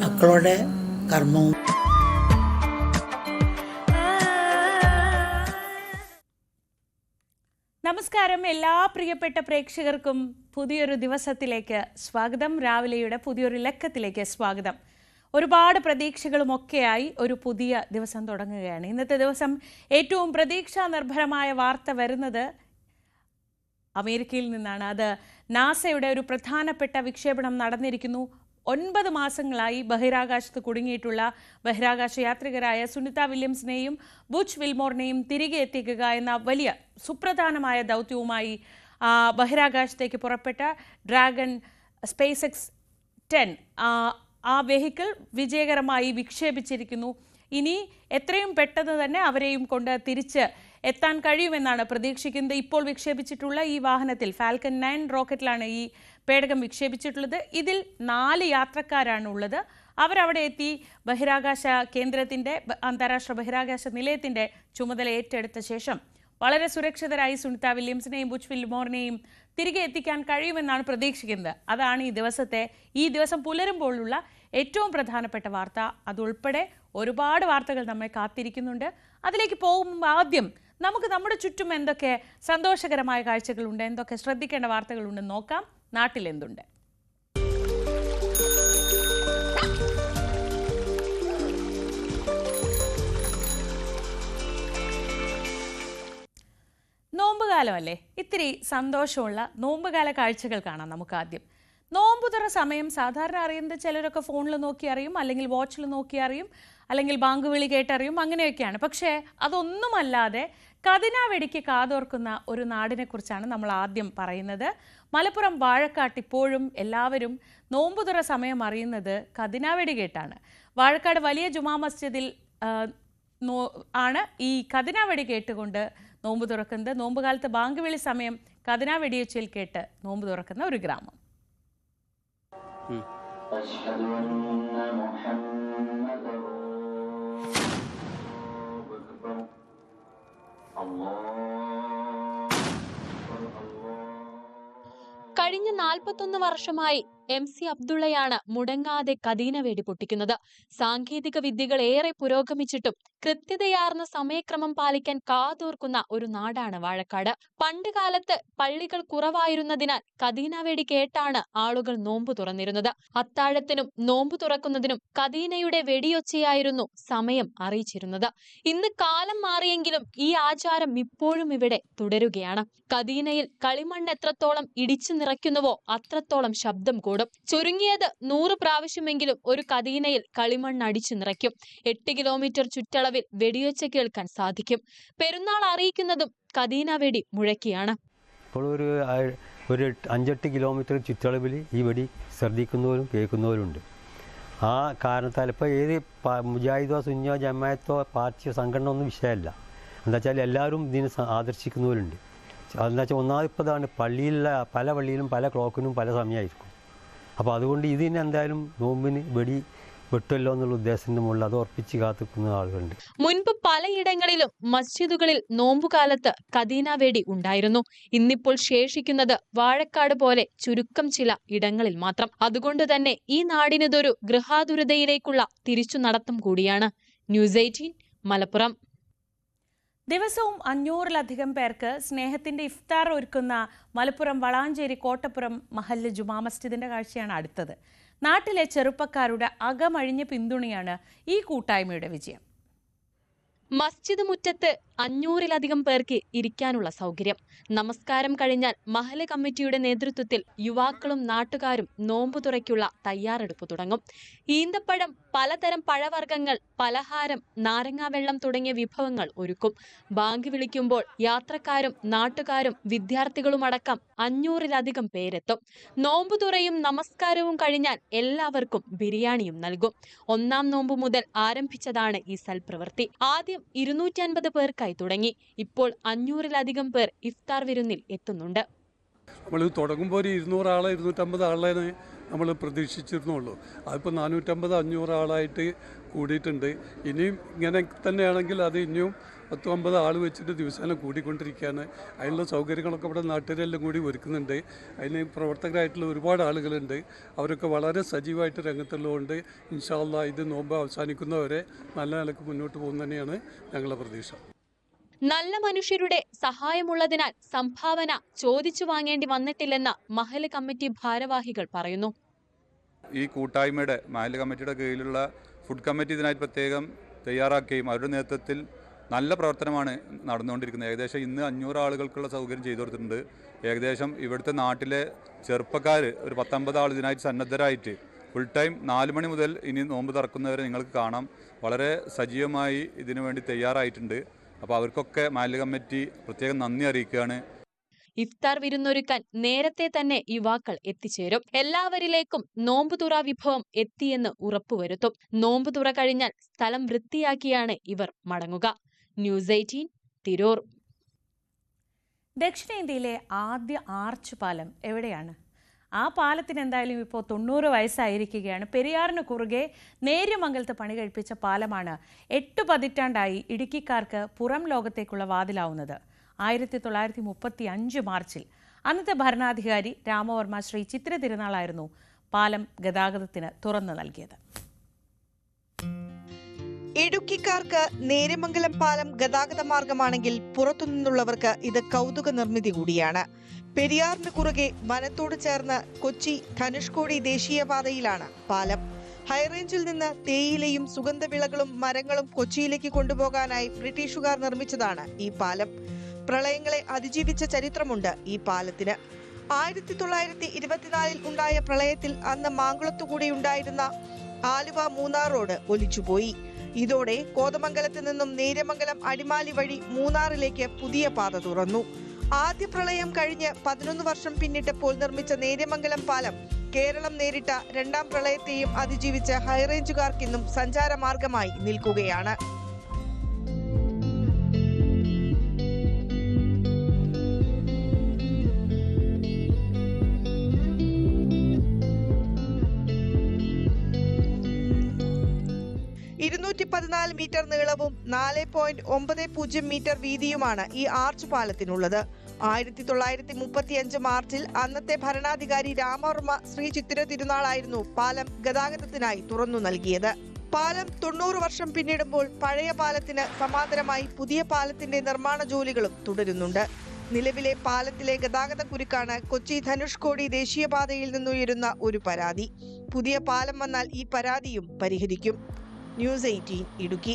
മക്കളുടെ കർമ്മവും നമസ്കാരം. എല്ലാ പ്രിയപ്പെട്ട പ്രേക്ഷകർക്കും പുതിയൊരു ദിവസത്തിലേക്ക് സ്വാഗതം. രാവിലെയുടെ പുതിയൊരു ലക്കത്തിലേക്ക് സ്വാഗതം. ഒരുപാട് പ്രതീക്ഷകളുമൊക്കെയായി ഒരു പുതിയ ദിവസം തുടങ്ങുകയാണ്. ഇന്നത്തെ ദിവസം ഏറ്റവും പ്രതീക്ഷാ നിർഭരമായ വാർത്ത വരുന്നത് അമേരിക്കയിൽ നിന്നാണ്. അത് നാസയുടെ ഒരു പ്രധാനപ്പെട്ട വിക്ഷേപണം നടന്നിരിക്കുന്നു. 9 മാസങ്ങളായി ബഹിരാകാശത്ത് കുടുങ്ങിയിട്ടുള്ള ബഹിരാകാശ യാത്രികരായ സുനിത വില്യംസിനെയും ബുച്ച് വിൽമോറിനെയും തിരികെ എത്തിക്കുക എന്ന വലിയ സുപ്രധാനമായ ദൗത്യവുമായി ബഹിരാകാശത്തേക്ക് പുറപ്പെട്ട ഡ്രാഗൺ സ്പേസ് എക്സ് 10 ആ വെഹിക്കിൾ വിജയകരമായി വിക്ഷേപിച്ചിരിക്കുന്നു. ഇനി എത്രയും പെട്ടെന്ന് തന്നെ അവരെയും കൊണ്ട് തിരിച്ച് എത്താൻ കഴിയുമെന്നാണ് പ്രതീക്ഷിക്കുന്നത്. ഇപ്പോൾ വിക്ഷേപിച്ചിട്ടുള്ള ഈ വാഹനത്തിൽ ഫാൽക്കൺ 9 റോക്കറ്റിലാണ് ഈ പേടകം വിക്ഷേപിച്ചിട്ടുള്ളത്. ഇതിൽ 4 യാത്രക്കാരാണ് ഉള്ളത്. അവരവിടെ എത്തി ബഹിരാകാശ കേന്ദ്രത്തിൻ്റെ അന്താരാഷ്ട്ര ബഹിരാകാശ നിലയത്തിൻ്റെ ചുമതല ഏറ്റെടുത്ത ശേഷം വളരെ സുരക്ഷിതരായി സുനിത വില്യംസിനെയും ബുച്ച് വിൽമോറിനെയും തിരികെ എത്തിക്കാൻ കഴിയുമെന്നാണ് പ്രതീക്ഷിക്കുന്നത്. അതാണ് ഈ ദിവസം പുലരുമ്പോഴുള്ള ഏറ്റവും പ്രധാനപ്പെട്ട വാർത്ത. അതുൾപ്പെടെ ഒരുപാട് വാർത്തകൾ നമ്മെ കാത്തിരിക്കുന്നുണ്ട്. അതിലേക്ക് പോകുമ്പോൾ ആദ്യം നമുക്ക് നമ്മുടെ ചുറ്റും എന്തൊക്കെ സന്തോഷകരമായ കാഴ്ചകളുണ്ട്, എന്തൊക്കെ ശ്രദ്ധിക്കേണ്ട വാർത്തകളുണ്ടെന്ന് നോക്കാം. നാട്ടിലെന്തുണ്ട്? നോമ്പുകാലമല്ലേ, ഇത്തിരി സന്തോഷമുള്ള നോമ്പുകാല കാഴ്ചകൾ കാണാം. നമുക്ക് ആദ്യം നോമ്പുതുറ സമയം സാധാരണ അറിയുന്നത് ചിലരൊക്കെ ഫോണിൽ നോക്കി അറിയും, അല്ലെങ്കിൽ വാച്ചിൽ നോക്കി അറിയും, അല്ലെങ്കിൽ ബാങ്ക് വിളി കേട്ടറിയും, അങ്ങനെയൊക്കെയാണ്. പക്ഷേ അതൊന്നുമല്ലാതെ കതിനാവെടിക്ക് കാതോർക്കുന്ന ഒരു നാടിനെ കുറിച്ചാണ് നമ്മൾ ആദ്യം പറയുന്നത്. മലപ്പുറം വാഴക്കാട്. ഇപ്പോഴും എല്ലാവരും നോമ്പുതുറ സമയം അറിയുന്നത് കതിനാവെടി കേട്ടാണ്. വാഴക്കാട് വലിയ ജുമാ മസ്ജിദിൽ ആണ് ഈ കതിനാവെടി കേട്ടുകൊണ്ട് നോമ്പ് തുറക്കുന്നത്. നോമ്പുകാലത്ത് ബാങ്ക് വിളി സമയം കതിനാവെടിയൊച്ചയിൽ കേട്ട് നോമ്പ് തുറക്കുന്ന ഒരു ഗ്രാമം. കഴിഞ്ഞ 41 വർഷമായി MC അബ്ദുള്ളയാണ് മുടങ്ങാതെ കദീനവെടി പൊട്ടിക്കുന്നത്. സാങ്കേതിക വിദ്യകൾ ഏറെ പുരോഗമിച്ചിട്ടും കൃത്യതയാർന്ന സമയക്രമം പാലിക്കാൻ കാതോർക്കുന്ന ഒരു നാടാണ് വാഴക്കാട്. പണ്ട് കാലത്ത് പള്ളികൾ കുറവായിരുന്നതിനാൽ കദീനവെടി കേട്ടാണ് ആളുകൾ നോമ്പു തുറന്നിരുന്നത്. അത്താഴത്തിനും നോമ്പു തുറക്കുന്നതിനും കദീനയുടെ വെടിയൊച്ചയായിരുന്നു സമയം അറിയിച്ചിരുന്നത്. ഇന്ന് കാലം മാറിയെങ്കിലും ഈ ആചാരം ഇപ്പോഴും ഇവിടെ തുടരുകയാണ്. കദീനയിൽ കളിമണ്ണ് എത്രത്തോളം ഇടിച്ചു നിറയ്ക്കുന്നുവോ അത്രത്തോളം ശബ്ദം കൂടും. ചുരുങ്ങിയത് 100 പ്രാവശ്യമെങ്കിലും ഒരു കദീനയിൽ കളിമണ്ണ് അടിച്ചു നിറയ്ക്കും. 8 കിലോമീറ്റർ ചുറ്റളവിൽ വെടിയൊച്ച കേൾക്കാൻ സാധിക്കും. പെരുന്നാൾ അറിയിക്കുന്നതും കദീന വെടി മുഴക്കിയാണ്. ഇപ്പോൾ ഒരു 5-8 കിലോമീറ്റർ ചുറ്റളവിൽ ഈ വെടി ശ്രദ്ധിക്കുന്നവരും കേൾക്കുന്നവരുണ്ട്. ആ കാരണത്താൽ ഇപ്പോൾ ഏത് മുജാഹിദോ സുന്നോ ജമാഅത്തോ പാർട്ടിയോ സംഘടന ഒന്നും വിഷയമല്ല. എന്താ വെച്ചാൽ എല്ലാവരും ഇതിനെ ആദർശിക്കുന്നവരുണ്ട്. അതെന്താ വെച്ചാൽ ഒന്നാമതാണ് പല പള്ളിയിലും പല ക്ലോക്കിനും പല സമയമായിരിക്കും. അപ്പോൾ അതുകൊണ്ട് ഇതിന് എന്തായാലും നോമ്പിന് വെടി വെട്ടുമല്ലോ എന്നുള്ള ഉദ്ദേശത്തിന്റെ മുകളിൽ അത് ഉറപ്പിച്ച് കാത്തിക്കുന്ന ആളുകളുണ്ട്. മുൻപ് പലയിടങ്ങളിലും മസ്ജിദുകളിൽ നോമ്പുകാലത്ത് കദീന വെടി ഉണ്ടായിരുന്നു. ഇന്നിപ്പോൾ ശേഷിക്കുന്നത് വാഴക്കാട് പോലെ ചുരുക്കം ചില ഇടങ്ങളിൽ മാത്രം. അതുകൊണ്ട് തന്നെ ഈ നാടിനിതൊരു ഗൃഹാതുരതയിലേക്കുള്ള തിരിച്ചു നടത്തം കൂടിയാണ്. ന്യൂസ് 18 മലപ്പുറം. ദിവസവും 500-ലധികം പേർക്ക് സ്നേഹത്തിന്റെ ഇഫ്താർ ഒരുക്കുന്ന മലപ്പുറം വളാഞ്ചേരി കോട്ടപ്പുറം മഹല്ല് ജുമാ മസ്ജിദിന്റെ കാഴ്ചയാണ് അടുത്തത്. നാട്ടിലെ ചെറുപ്പക്കാരുടെ അകമഴിഞ്ഞ പിന്തുണയാണ് ഈ കൂട്ടായ്മയുടെ വിജയം. മസ്ജിദ് മുറ്റത്ത് 500-ലധികം പേർക്ക് ഇരിക്കാനുള്ള സൗകര്യം. നമസ്കാരം കഴിഞ്ഞാൽ മഹല്ല് കമ്മിറ്റിയുടെ നേതൃത്വത്തിൽ യുവാക്കളും നാട്ടുകാരും നോമ്പു തുറയ്ക്കുള്ള തയ്യാറെടുപ്പ് തുടങ്ങും. ഈന്തപ്പഴം, പലതരം പഴവർഗ്ഗങ്ങൾ, പലഹാരം, നാരങ്ങാവെള്ളം തുടങ്ങിയ വിഭവങ്ങൾ ഒരുക്കും. ബാങ്ക് വിളിക്കുമ്പോൾ യാത്രക്കാരും നാട്ടുകാരും വിദ്യാർത്ഥികളുമടക്കം 500-ലധികം പേരെത്തും. നോമ്പുതുറയും നമസ്കാരവും കഴിഞ്ഞാൽ എല്ലാവർക്കും ബിരിയാണിയും നൽകും. 1-ാം നോമ്പ് മുതൽ ആരംഭിച്ചതാണ് ഈ സൽപ്രവൃത്തി. ആദ്യം 250 പേർക്കായി തുടങ്ങി. ഇപ്പോൾ 500-ലധികം പേർ ഇഫ്താർ വിരുന്നിൽ എത്തുന്നുണ്ട്. നമ്മൾ തുടങ്ങുമ്പോൾ ഒരു 200 ആളെ 250 ആളെ നമ്മൾ പ്രതീക്ഷിച്ചിരുന്നുള്ളൂ. അതിപ്പോൾ 450-500 ആളായിട്ട് കൂടിയിട്ടുണ്ട്. ഇനിയും ഇങ്ങനെ തന്നെയാണെങ്കിൽ അത് ഇനിയും 10-50 ആൾ വെച്ചിട്ട് ദിവസേന കൂടിക്കൊണ്ടിരിക്കുകയാണ്. അതിനുള്ള സൗകര്യങ്ങളൊക്കെ ഇവിടെ നാട്ടുകാരെല്ലാം കൂടി ഒരുക്കുന്നുണ്ട്. അതിന് പ്രവർത്തകരായിട്ടുള്ള ഒരുപാട് ആളുകളുണ്ട്. അവരൊക്കെ വളരെ സജീവമായിട്ട് രംഗത്തുള്ളതുകൊണ്ട് ഇൻഷാ അല്ലാഹ് ഇത് നോമ്പ് അവസാനിക്കുന്നവരെ നല്ല നിലക്ക് മുന്നോട്ട് പോകുന്ന തന്നെയാണ് ഞങ്ങളുടെ പ്രതീക്ഷ. നല്ല മനുഷ്യരുടെ സഹായമുള്ളതിനാൽ സംഭാവന ചോദിച്ചു വാങ്ങേണ്ടി വന്നിട്ടില്ലെന്ന് മഹല്ല് കമ്മിറ്റി ഭാരവാഹികൾ പറയുന്നു. ഈ കൂട്ടായ്മയുടെ മഹല്ല് കമ്മിറ്റിയുടെ കീഴിലുള്ള ഫുഡ് കമ്മിറ്റി ഇതിനായിട്ട് പ്രത്യേകം തയ്യാറാക്കുകയും അവരുടെ നേതൃത്വത്തിൽ നല്ല പ്രവർത്തനമാണ് നടന്നുകൊണ്ടിരിക്കുന്നത്. ഏകദേശം ഇന്ന് 500 ആളുകൾക്കുള്ള സൗകര്യം ചെയ്തു കൊടുത്തിട്ടുണ്ട്. ഏകദേശം ഇവിടുത്തെ നാട്ടിലെ ചെറുപ്പക്കാർ ഒരു 10-50 ആൾ ഇതിനായിട്ട് സന്നദ്ധരായിട്ട് ഫുൾ ടൈം 4 മണി മുതൽ ഇനി നോമ്പ് തുറക്കുന്നവരെ നിങ്ങൾക്ക് കാണാം വളരെ സജീവമായി ഇതിനു വേണ്ടി തയ്യാറായിട്ടുണ്ട്. അപ്പോൾ അവർക്കൊക്കെ മഹല്ല് കമ്മിറ്റി പ്രത്യേകം നന്ദി അറിയിക്കുകയാണ്. ഇഫ്താർ വിരുന്നൊരുക്കാൻ നേരത്തെ തന്നെ യുവാക്കൾ എത്തിച്ചേരും. എല്ലാവരിലേക്കും നോമ്പുതുറ വിഭവം എത്തിയെന്ന് ഉറപ്പുവരുത്തും. നോമ്പുതുറ കഴിഞ്ഞാൽ സ്ഥലം വൃത്തിയാക്കിയാണ് ഇവർ മടങ്ങുക. ന്യൂസ് 18 തിരൂർ. ദക്ഷിണേന്ത്യയിലെ ആദ്യ ആർച്ച് പാലം എവിടെയാണ്? ആ പാലത്തിന് എന്തായാലും ഇപ്പോൾ 90 വയസ്സായിരിക്കുകയാണ്. പെരിയാറിന് കുറുകെ നേര്യമംഗലത്ത് പണി കഴിപ്പിച്ച പാലമാണ് 8 പതിറ്റാണ്ടായി ഇടുക്കിക്കാർക്ക് പുറം ലോകത്തേക്കുള്ള വാതിലാവുന്നത്. 1935 മാർച്ചിൽ അന്നത്തെ ഭരണാധികാരി രാമവർമ്മ ശ്രീ ചിത്തിര തിരുനാളായിരുന്നു പാലം ഗതാഗതത്തിന് തുറന്നു നൽകിയത്. ഇടുക്കിക്കാർക്ക് നേര്യമംഗലം പാലം ഗതാഗത മാർഗമാണെങ്കിൽ പുറത്തുനിന്നുള്ളവർക്ക് ഇത് കൗതുക നിർമ്മിതി കൂടിയാണ്. പെരിയാറിന് കുറുകെ വനത്തോട് ചേർന്ന് കൊച്ചി ധനുഷ്കോടി ദേശീയപാതയിലാണ് പാലം. ഹൈറേഞ്ചിൽ നിന്ന് തേയിലയും സുഗന്ധവിളകളും മരങ്ങളും കൊച്ചിയിലേക്ക് കൊണ്ടുപോകാനായി ബ്രിട്ടീഷുകാർ നിർമ്മിച്ചതാണ് ഈ പാലം. പ്രളയങ്ങളെ അതിജീവിച്ച ചരിത്രമുണ്ട് ഈ പാലത്തിന്. 1924 ഉണ്ടായ പ്രളയത്തിൽ അന്ന് മാങ്കുളത്തുകൂടി ഉണ്ടായിരുന്ന ആലുവ മൂന്നാർ റോഡ് ഒലിച്ചുപോയി. ഇതോടെ കോതമംഗലത്ത് നിന്നും നേര്യമംഗലം അടിമാലി വഴി മൂന്നാറിലേക്ക് പുതിയ പാത തുറന്നു. ആദ്യ പ്രളയം കഴിഞ്ഞ് 11 വർഷം പിന്നിട്ടപ്പോൾ നിർമ്മിച്ച നേര്യമംഗലം പാലം കേരളം നേരിട്ട രണ്ടാം പ്രളയത്തെയും അതിജീവിച്ച് ഹൈറേഞ്ചുകാർക്കിന്നും സഞ്ചാരമാർഗമായി നിൽക്കുകയാണ്. മീറ്റർ നീളവും 4.90 മീറ്റർ വീതിയുമാണ് ഈ ആർച്ച് പാലത്തിനുള്ളത്. 1935 മാർച്ചിൽ അന്നത്തെ ഭരണാധികാരി രാമവർമ്മ ശ്രീ ചിത്തിര തിരുനാളായിരുന്നു പാലം ഗതാഗതത്തിനായി തുറന്നു നൽകിയത്. പാലം 90 വർഷം പിന്നിടുമ്പോൾ പഴയ പാലത്തിന് സമാന്തരമായി പുതിയ പാലത്തിന്റെ നിർമ്മാണ ജോലികളും തുടരുന്നുണ്ട്. നിലവിലെ പാലത്തിലെ ഗതാഗത കുരുക്കാണ് കൊച്ചി ധനുഷ്കോടി ദേശീയപാതയിൽ നിന്നുയരുന്ന ഒരു പരാതി. പുതിയ പാലം വന്നാൽ ഈ പരാതിയും പരിഹരിക്കും. ന്യൂസ് 18 ഇടുക്കി.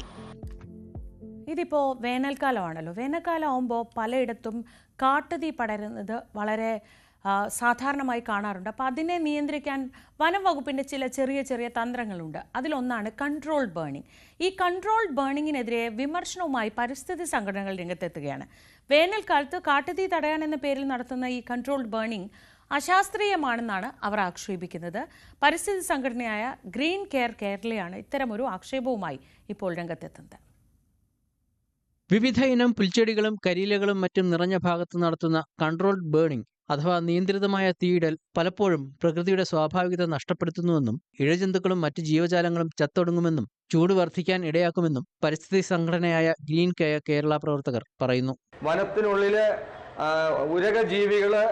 ഇതിപ്പോൾ വേനൽക്കാലമാണല്ലോ. വേനൽക്കാലം ആകുമ്പോൾ പലയിടത്തും കാട്ടുതീ പടരുന്നത് വളരെ സാധാരണമായി കാണാറുണ്ട്. അപ്പോൾ അതിനെ നിയന്ത്രിക്കാൻ വനം വകുപ്പിൻ്റെ ചില ചെറിയ തന്ത്രങ്ങളുണ്ട്. അതിലൊന്നാണ് കൺട്രോൾഡ് ബേണിംഗ്. ഈ കൺട്രോൾഡ് ബേണിങ്ങിനെതിരെ വിമർശനവുമായി പരിസ്ഥിതി സംഘടനകൾ രംഗത്തെത്തുകയാണ്. വേനൽക്കാലത്ത് കാട്ടുതീ തടയാൻ എന്ന പേരിൽ നടത്തുന്ന ഈ കൺട്രോൾഡ് ബേണിംഗ് അശാസ്ത്രീയമാണെന്നാണ് അവർ ആക്ഷേപിക്കുന്നത്. പരിസ്ഥിതി സംഘടനയായ ഗ്രീൻ കെയർ കേരളയാണ് ഇത്തരമൊരു ആക്ഷേപവുമായി ഇപ്പോൾ രംഗത്തെത്തുന്നത്. വിവിധ ഇനം പുൽച്ചെടികളും കരിയിലകളും മറ്റും നിറഞ്ഞ ഭാഗത്ത് നടത്തുന്ന കൺട്രോൾഡ് ബേണിംഗ് അഥവാ നിയന്ത്രിതമായ തീയിടൽ പലപ്പോഴും പ്രകൃതിയുടെ സ്വാഭാവികത നഷ്ടപ്പെടുത്തുന്നുവെന്നും ഇഴജന്തുക്കളും മറ്റ് ജീവജാലങ്ങളും ചത്തൊടുങ്ങുമെന്നും ചൂട് വർദ്ധിക്കാൻ ഇടയാക്കുമെന്നും പരിസ്ഥിതി സംഘടനയായ ഗ്രീൻ കെയർ കേരള പ്രവർത്തകർ പറയുന്നു. വനത്തിനുള്ളിലെ ഉരകജീവികള്,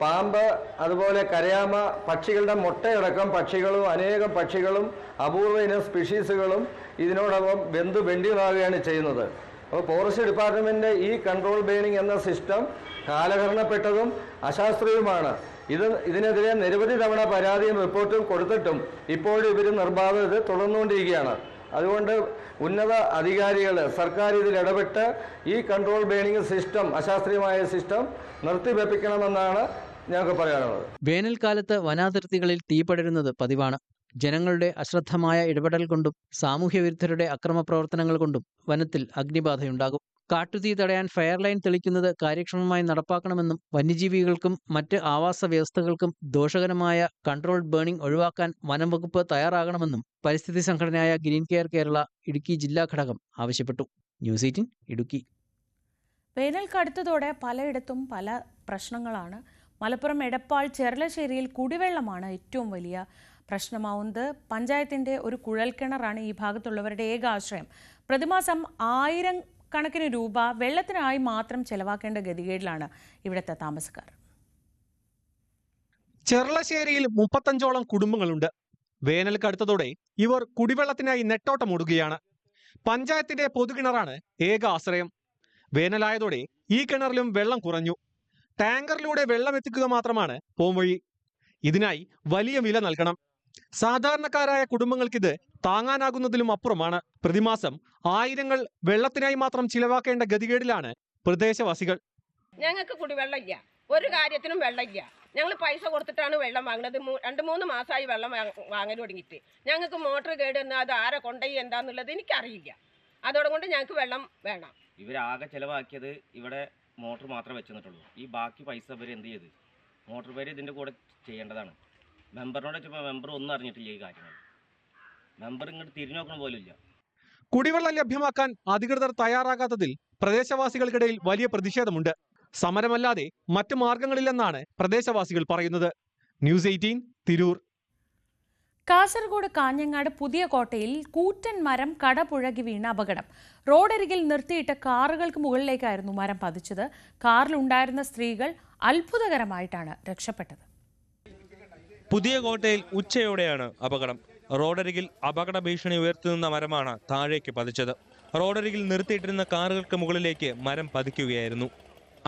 പാമ്പ്, അതുപോലെ കരയാമ, പക്ഷികളുടെ മുട്ടയടക്കം പക്ഷികളും അനേകം പക്ഷികളും അപൂർവ ഇനം സ്പീഷീസുകളും ഇതിനോടൊപ്പം വെന്തുവെണ്ടികളാകുകയാണ് ചെയ്യുന്നത്. അപ്പോൾ ഫോറസ്റ്റ് ഡിപ്പാർട്ട്മെൻറ്റിൻ്റെ ഈ കൺട്രോൾ ബേണിംഗ് എന്ന സിസ്റ്റം കാലഹരണപ്പെട്ടതും അശാസ്ത്രീയവുമാണ്. ഇതിനെതിരെ നിരവധി തവണ പരാതിയും റിപ്പോർട്ടും കൊടുത്തിട്ടും ഇപ്പോഴും ഇവർ നിർബാധം ഇത് തുടർന്നുകൊണ്ടിരിക്കുകയാണ്. അതുകൊണ്ട് ഉന്നത അധികാരികൾ, സർക്കാർ ഇതിൽ ഇടപെട്ട് ഈ കൺട്രോൾ ബേണിംഗ് സിസ്റ്റം, അശാസ്ത്രീയമായ സിസ്റ്റം നിർത്തിവെപ്പിക്കണമെന്നാണ് ഞങ്ങൾക്ക് പറയാനുള്ളത്. വേനൽക്കാലത്ത് വനാതിർത്തികളിൽ തീ പടരുന്നത് പതിവാണ്. ജനങ്ങളുടെ അശ്രദ്ധമായ ഇടപെടൽ കൊണ്ടും സാമൂഹ്യ വിരുദ്ധരുടെ അക്രമ പ്രവർത്തനങ്ങൾ കൊണ്ടും വനത്തിൽ അഗ്നിബാധയുണ്ടാകും. കാട്ടുതീ തടയാൻ ഫയർ ലൈൻ തെളിക്കുന്നത് കാര്യക്ഷമമായി നടപ്പാക്കണമെന്നും വന്യജീവികൾക്കും മറ്റ് ആവാസ വ്യവസ്ഥകൾക്കും ദോഷകരമായ കൺട്രോൾഡ് ബേണിംഗ് ഒഴിവാക്കാൻ വനം വകുപ്പ് തയ്യാറാകണമെന്നും പരിസ്ഥിതി സംഘടനയായ ഗ്രീൻ കെയർ കേരള ഇടുക്കി ജില്ലാ ഘടകം ആവശ്യപ്പെട്ടു. ന്യൂസ് 18 ഇടുക്കി. വേനൽ കടുത്തതോടെ പലയിടത്തും പല പ്രശ്നങ്ങളാണ്. മലപ്പുറം എടപ്പാൾ ചെർലശ്ശേരിയിൽ കുടിവെള്ളമാണ് ഏറ്റവും വലിയ പ്രശ്നമാവുന്നത്. പഞ്ചായത്തിൻ്റെ ഒരു കുഴൽക്കിണറാണ് ഈ ഭാഗത്തുള്ളവരുടെ ഏക ആശ്രയം. പ്രതിമാസം 1000 കണക്കിന് രൂപ വെള്ളത്തിനായി മാത്രം ചെലവാക്കേണ്ട ഗതികേടിലാണ് ഇവിടുത്തെ താമസക്കാർ. ചെർളശ്ശേരിയിൽ 35ഓളം കുടുംബങ്ങളുണ്ട്. വേനൽ കടുത്തതോടെ ഇവർ കുടിവെള്ളത്തിനായി നെട്ടോട്ടമോടുകയാണ്. പഞ്ചായത്തിന്റെ പൊതുകിണറാണ് ഏക ആശ്രയം. വേനലായതോടെ ഈ കിണറിലും വെള്ളം കുറഞ്ഞു. ടാങ്കറിലൂടെ വെള്ളം എത്തിക്കുക മാത്രമാണ് പോംവഴി. ഇതിനായി വലിയ വില നൽകണം. സാധാരണക്കാരായ കുടുംബങ്ങൾക്കിത് താങ്ങാനാകുന്നതിലും അപ്പുറമാണ്. പ്രതിമാസം ആയിരങ്ങൾ വെള്ളത്തിനായി മാത്രം ചിലവാക്കേണ്ട ഗതികേടിലാണ് പ്രദേശവാസികൾ. ഞങ്ങൾക്ക് കുടിവെള്ളമില്ല, ഒരു കാര്യത്തിനും വെള്ളമില്ല. ഞങ്ങൾ പൈസ കൊടുത്തിട്ടാണ് വെള്ളം വാങ്ങുന്നത്. 2-3 മാസമായി വെള്ളം വാങ്ങൽ തുടങ്ങിയിട്ട്. ഞങ്ങൾക്ക് മോട്ടർ കേടുന്ന അത് ആരെ കൊണ്ടുപോയി എന്താന്നുള്ളത് എനിക്കറിയില്ല. അതോടുകൊണ്ട് ഞങ്ങൾക്ക് വെള്ളം വേണം. ഇവരാകെ ചിലവാക്കിയത് ഇവിടെ മോട്ടർ മാത്രമേ വെച്ചിട്ടുള്ളൂ. ഈ ബാക്കി പൈസ ഇവർ എന്ത് ചെയ്ത് മോട്ടോർ പേര് ഇതിൻ്റെ കൂടെ ചെയ്യേണ്ടതാണ്. മെമ്പറിനോട് വെച്ചപ്പോൾ മെമ്പർ ഒന്നും അറിഞ്ഞിട്ടില്ല ഈ കാര്യങ്ങൾ. മെമ്പർ ഇങ്ങോട്ട് തിരിഞ്ഞു നോക്കണ പോലും ഇല്ല. കുടിവെള്ളം ലഭ്യമാക്കാൻ അധികൃതർ തയ്യാറാകാത്തതിൽ പ്രദേശവാസികൾക്കിടയിൽ വലിയ പ്രതിഷേധമുണ്ട്. സമരമല്ലാതെ മറ്റു മാർഗങ്ങളില്ലെന്നാണ് പ്രദേശവാസികൾ പറയുന്നത്. ന്യൂസ് 18 തിരൂർ. കാസർഗോഡ് കാഞ്ഞങ്ങാട് പുതിയ കോട്ടയിൽ കൂറ്റൻ മരം കടപുഴകി വീണ അപകടം. റോഡരികിൽ നിർത്തിയിട്ട കാറുകൾക്ക് മുകളിലേക്കായിരുന്നു മരം പതിച്ചത്. കാറിലുണ്ടായിരുന്ന സ്ത്രീകൾ അത്ഭുതകരമായിട്ടാണ് രക്ഷപ്പെട്ടത്. പുതിയ കോട്ടയിൽ ഉച്ചയോടെയാണ് അപകടം. റോഡരികിൽ അപകട ഭീഷണി ഉയർത്തുന്ന മരമാണ് താഴേക്ക് പതിച്ചത്. റോഡരികിൽ നിർത്തിയിട്ടിരുന്ന കാറുകൾക്ക് മുകളിലേക്ക് മരം പതിക്കുകയായിരുന്നു.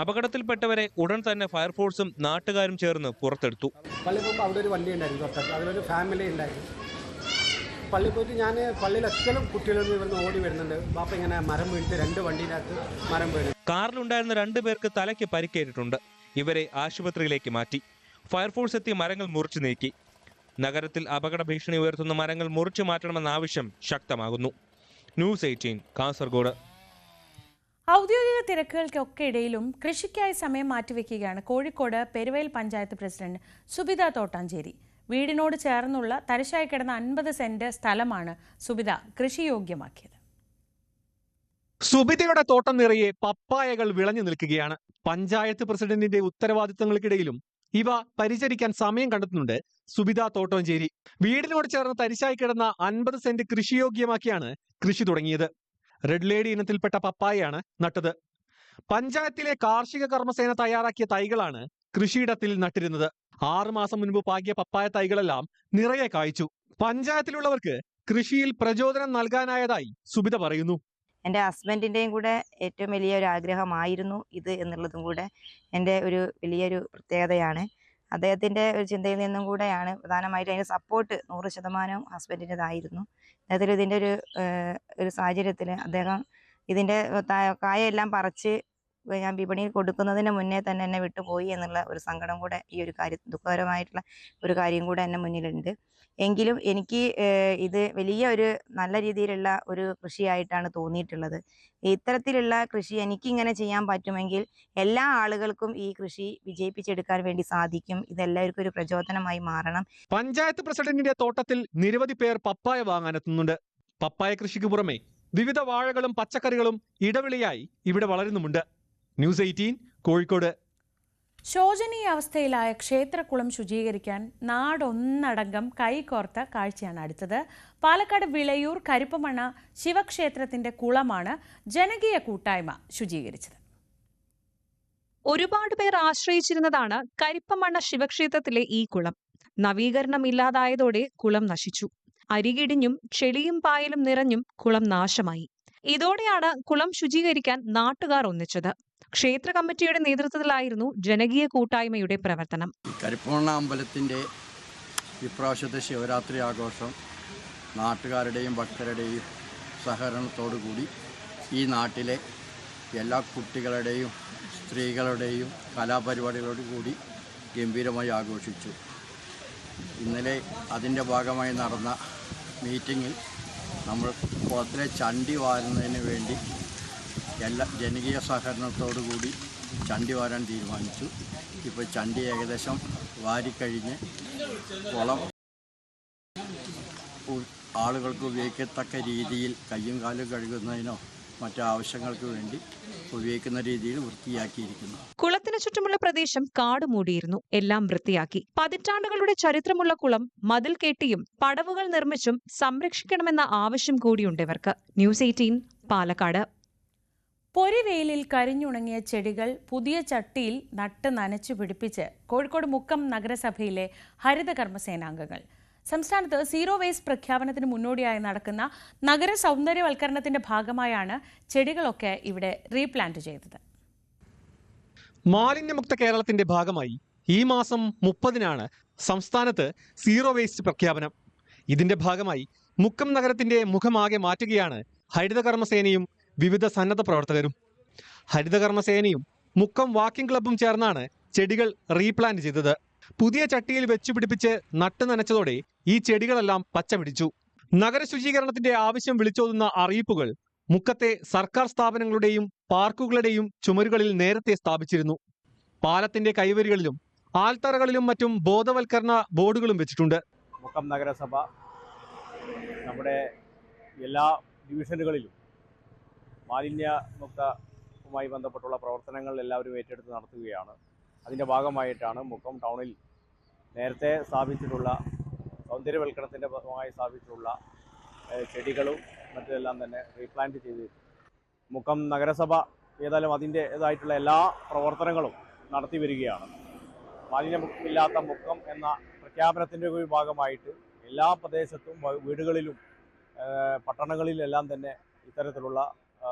അപകടത്തിൽപ്പെട്ടവരെ ഉടൻ തന്നെ ഫയർഫോഴ്സും നാട്ടുകാരും ചേർന്ന് പുറത്തെടുത്തു. പള്ളി പോകുമ്പോൾ അവിടെ ഒരു വണ്ടി ഉണ്ടായിരുന്നു, അതിലൊരു ഫാമിലി ഉണ്ടായിരുന്നു. പള്ളി പോയിട്ട് ഞാൻ പള്ളിയിൽ എപ്പോഴും കുട്ടികളൊന്നും ഇവിടുന്ന് ഓടി വരുന്നുണ്ട്. ബാപ്പ ഇങ്ങനെ മരം വീണിട്ട് 2 വണ്ടിയിനകത്ത് മരം വീണു. കാറിലുണ്ടായിരുന്ന 2 പേർക്ക് തലയ്ക്ക് പരിക്കേറ്റിട്ടുണ്ട്. ഇവരെ ആശുപത്രിയിലേക്ക് മാറ്റി. ഫയർഫോഴ്സ് എത്തി മരങ്ങൾ മുറിച്ചു നീക്കി. നഗരത്തിൽ അപകട ഭീഷണി ഉയർത്തുന്ന മരങ്ങൾ മുറിച്ചു മാറ്റണമെന്ന ആവശ്യം ശക്തമാകുന്നു. ന്യൂസ് 18 കാസർഗോഡ്. ഔദ്യോഗിക തിരക്കുകൾക്കൊക്കെ ഇടയിലും കൃഷിക്കായി സമയം മാറ്റിവെക്കുകയാണ് കോഴിക്കോട് പെരുവയൽ പഞ്ചായത്ത് പ്രസിഡന്റ് സുബിത തോട്ടാഞ്ചേരി. വീടിനോട് ചേർന്നുള്ള തരിശായി കിടന്ന 50 സെന്റ് സ്ഥലമാണ് സുബിത കൃഷിയോഗ്യമാക്കിയത്. സുബിതയുടെ തോട്ടം നിറയെ പപ്പായകൾ വിളഞ്ഞു നിൽക്കുകയാണ്. പഞ്ചായത്ത് പ്രസിഡന്റിന്റെ ഉത്തരവാദിത്തങ്ങൾക്കിടയിലും ഇവ പരിചരിക്കാൻ സമയം കണ്ടെത്തുന്നുണ്ട് സുബിത തോട്ടാഞ്ചേരി. വീടിനോട് ചേർന്ന് തരിശായി കിടന്ന 50 സെന്റ് കൃഷിയോഗ്യമാക്കിയാണ് കൃഷി തുടങ്ങിയത്. റെഡ് ലേഡി ഇനത്തിൽപ്പെട്ട പപ്പായയാണ് നട്ടത്. പഞ്ചായത്തിലെ കാർഷിക കർമ്മസേന തയ്യാറാക്കിയ തൈകളാണ് കൃഷിയിടത്തിൽ നട്ടിരുന്നത്. 6 മാസം മുൻപ് പാകിയ പപ്പായ തൈകളെല്ലാം നിറയെ കായ്ച്ചു. പഞ്ചായത്തിലുള്ളവർക്ക് കൃഷിയിൽ പ്രചോദനം നൽകാനായതായി സുബിത പറയുന്നു. എൻ്റെ ഹസ്ബൻഡിൻ്റെയും കൂടെ ഏറ്റവും വലിയൊരു ആഗ്രഹമായിരുന്നു ഇത് എന്നുള്ളതും കൂടെ എൻ്റെ ഒരു വലിയൊരു പ്രത്യേകതയാണ്. അദ്ദേഹത്തിൻ്റെ ഒരു ചിന്തയിൽ നിന്നും കൂടെയാണ് പ്രധാനമായിട്ടും അതിൻ്റെ സപ്പോർട്ട് 100% ഹസ്ബൻഡിൻ്റെതായിരുന്നു. അദ്ദേഹത്തിൽ ഇതിൻ്റെ ഒരു സാഹചര്യത്തിൽ അദ്ദേഹം ഇതിൻ്റെ കായെല്ലാം പറിച്ച് ഞാൻ വിപണിയിൽ കൊടുക്കുന്നതിന് മുന്നേ തന്നെ എന്നെ വിട്ടുപോയി എന്നുള്ള ഒരു സങ്കടം കൂടെ ഈ ഒരു കാര്യം, ദുഃഖകരമായിട്ടുള്ള ഒരു കാര്യം കൂടെ എൻ്റെ മുന്നിലുണ്ട്. എങ്കിലും എനിക്ക് ഇത് വലിയ ഒരു നല്ല രീതിയിലുള്ള ഒരു കൃഷിയായിട്ടാണ് തോന്നിയിട്ടുള്ളത്. ഇത്തരത്തിലുള്ള കൃഷി എനിക്കിങ്ങനെ ചെയ്യാൻ പറ്റുമെങ്കിൽ എല്ലാ ആളുകൾക്കും ഈ കൃഷി വിജയിപ്പിച്ചെടുക്കാൻ വേണ്ടി സാധിക്കും. ഇതെല്ലാവർക്കും ഒരു പ്രചോദനമായി മാറണം. പഞ്ചായത്ത് പ്രസിഡന്റിന്റെ തോട്ടത്തിൽ നിരവധി പേർ പപ്പായ വാങ്ങാനെത്തുന്നുണ്ട്. പപ്പായ കൃഷിക്ക് പുറമെ വിവിധ വാഴകളും പച്ചക്കറികളും ഇടവിളിയായി ഇവിടെ വളരുന്നുമുണ്ട്. ന്യൂസ് 18 കോഴിക്കോട്. ശോചനീയ അവസ്ഥയിലായ ക്ഷേത്രക്കുളം ശുചീകരിക്കാൻ നാടൊന്നടങ്കം കൈകോർത്ത കാഴ്ചയാണ് അടുത്തത്. പാലക്കാട് വിളയൂർ കരിപ്പമണ്ണ ശിവക്ഷേത്രത്തിന്റെ കുളമാണ് ജനകീയ കൂട്ടായ്മ ശുചീകരിച്ചത്. ഒരുപാട് പേർ ആശ്രയിച്ചിരുന്നതാണ് കരിപ്പമണ്ണ ശിവക്ഷേത്രത്തിലെ ഈ കുളം. നവീകരണം ഇല്ലാതായതോടെ കുളം നശിച്ചു. അരികിടിഞ്ഞും ചെളിയും പായലും നിറഞ്ഞും കുളം നാശമായി. ഇതോടെയാണ് കുളം ശുചീകരിക്കാൻ നാട്ടുകാർ ഒന്നിച്ചത്. ക്ഷേത്ര കമ്മിറ്റിയുടെ നേതൃത്വത്തിലായിരുന്നു ജനകീയ കൂട്ടായ്മയുടെ പ്രവർത്തനം. കരിപ്പമണ്ണ അമ്പലത്തിൻ്റെ ഇപ്രാവശ്യത്തെ ശിവരാത്രി ആഘോഷം നാട്ടുകാരുടെയും ഭക്തരുടെയും സഹകരണത്തോടുകൂടി ഈ നാട്ടിലെ എല്ലാ കുട്ടികളുടെയും സ്ത്രീകളുടെയും കലാപരിപാടികളോടുകൂടി ഗംഭീരമായി ആഘോഷിച്ചു. ഇന്നലെ അതിൻ്റെ ഭാഗമായി നടന്ന മീറ്റിങ്ങിൽ നമ്മൾ കുളത്തിലെ ചണ്ടി വാരുന്നതിന് വേണ്ടി എല്ലാ ജനകീയ സഹകരണത്തോടുകൂടി ചണ്ടി വാരാൻ തീരുമാനിച്ചു. ഇപ്പോൾ ചണ്ടി ഏകദേശം വാരിക്കഴിഞ്ഞ് കുളം ആളുകൾക്ക് ഉപയോഗിക്കത്തക്ക രീതിയിൽ കയ്യും കാലും കഴുകുന്നതിനോ മറ്റു ആവശ്യങ്ങൾക്ക് വേണ്ടി ഉപയോഗിക്കുന്ന രീതിയിൽ വൃത്തിയാക്കിയിരിക്കുന്നു. കുളത്തിന് ചുറ്റുമുള്ള പ്രദേശം കാട് മൂടിയിരുന്നു. എല്ലാം വൃത്തിയാക്കി. പതിറ്റാണ്ടുകളുടെ ചരിത്രമുള്ള കുളം മതിൽ കെട്ടിയും പടവുകൾ നിർമ്മിച്ചും സംരക്ഷിക്കണമെന്ന ആവശ്യം കൂടിയുണ്ട് ഇവർക്ക്. ന്യൂസ് 18 പാലക്കാട്. പൊരിവെയിലിൽ കരിഞ്ഞുണങ്ങിയ ചെടികൾ പുതിയ ചട്ടിയിൽ നട്ട് നനച്ചു പിടിപ്പിച്ച് കോഴിക്കോട് മുക്കം നഗരസഭയിലെ ഹരിതകർമ്മസേനാംഗങ്ങൾ. സംസ്ഥാനത്ത് സീറോ വേസ്റ്റ് പ്രഖ്യാപനത്തിന് മുന്നോടിയായി നടക്കുന്ന നഗര സൗന്ദര്യവൽക്കരണത്തിന്റെ ഭാഗമായാണ് ചെടികളൊക്കെ ഇവിടെ റീപ്ലാന്റ് ചെയ്തത്. മാലിന്യമുക്ത കേരളത്തിന്റെ ഭാഗമായി ഈ മാസം 30-നാണ് സംസ്ഥാനത്ത് സീറോ വേസ്റ്റ് പ്രഖ്യാപനം. ഇതിന്റെ ഭാഗമായി മുക്കം നഗരത്തിന്റെ മുഖമാകെ മാറ്റുകയാണ് ഹരിതകർമ്മസേനയും വിവിധ സന്നദ്ധ പ്രവർത്തകരും. ഹരിതകർമ്മസേനയും മുക്കം വാക്കിംഗ് ക്ലബ്ബും ചേർന്നാണ് ചെടികൾ റീപ്ലാന്റ് ചെയ്തത്. പുതിയ ചട്ടിയിൽ വെച്ചുപിടിപ്പിച്ച് നട്ടു നനച്ചതോടെ ഈ ചെടികളെല്ലാം പച്ച പിടിച്ചു. നഗര ശുചീകരണത്തിന്റെ ആവശ്യം വിളിച്ചോതുന്ന അറിയിപ്പുകൾ മുക്കത്തെ സർക്കാർ സ്ഥാപനങ്ങളുടെയും പാർക്കുകളുടെയും ചുമരുകളിൽ നേരത്തെ സ്ഥാപിച്ചിരുന്നു. പാലത്തിന്റെ കൈവരികളിലും ആൽത്തറകളിലും മറ്റും ബോധവൽക്കരണ ബോർഡുകളും വെച്ചിട്ടുണ്ട്. മുക്കം നഗരസഭ നമ്മുടെ എല്ലാ ഡിവിഷനുകളിലും മാലിന്യമുക്തവുമായി ബന്ധപ്പെട്ടുള്ള പ്രവർത്തനങ്ങൾ എല്ലാവരും ഏറ്റെടുത്ത് നടത്തുകയാണ്. അതിൻ്റെ ഭാഗമായിട്ടാണ് മുക്കം ടൗണിൽ നേരത്തെ സ്ഥാപിച്ചിട്ടുള്ള സൗന്ദര്യവൽക്കരണത്തിൻ്റെ ഭാഗമായി സ്ഥാപിച്ചിട്ടുള്ള ചെടികളും മറ്റെല്ലാം തന്നെ റീപ്ലാന്റ് ചെയ്ത് മുക്കം നഗരസഭ ഏതായാലും അതിൻ്റേതായിട്ടുള്ള എല്ലാ പ്രവർത്തനങ്ങളും നടത്തി വരികയാണ്. മാലിന്യമില്ലാത്ത മുക്കം എന്ന പ്രഖ്യാപനത്തിൻ്റെ ഒരു ഭാഗമായിട്ട് എല്ലാ പ്രദേശത്തും വീടുകളിലും പട്ടണങ്ങളിലെല്ലാം തന്നെ ഇത്തരത്തിലുള്ള